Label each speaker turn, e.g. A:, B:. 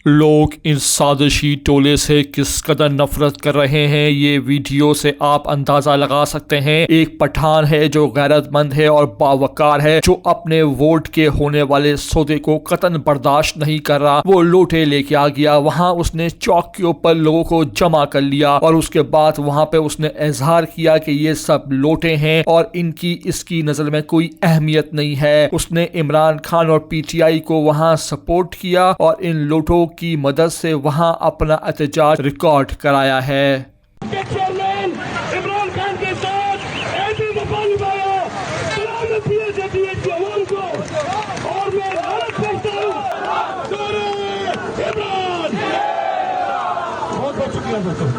A: लोग इस साजिशी टोले से किस कदर नफरत कर रहे हैं ये वीडियो से आप अंदाजा लगा सकते हैं। एक पठान है जो गैरतमंद है और बावकार है, जो अपने वोट के होने वाले सौदे को कतन बर्दाश्त नहीं कर रहा। वो लोटे लेके आ गया, वहां उसने चौक के ऊपर लोगों को जमा कर लिया और उसके बाद वहां पे उसने इजहार किया कि ये सब लोटे हैं और इनकी इसकी नजर में कोई अहमियत नहीं है। उसने इमरान खान और पीटीआई को वहां सपोर्ट किया और इन लोटों की मदद से वहां अपना एहतजाज रिकॉर्ड कराया है।
B: इमरान खान के साथ ऐसी दफा निभाया, और मैं भारत करता हूँ। बहुत बहुत शुक्रिया दोस्तों।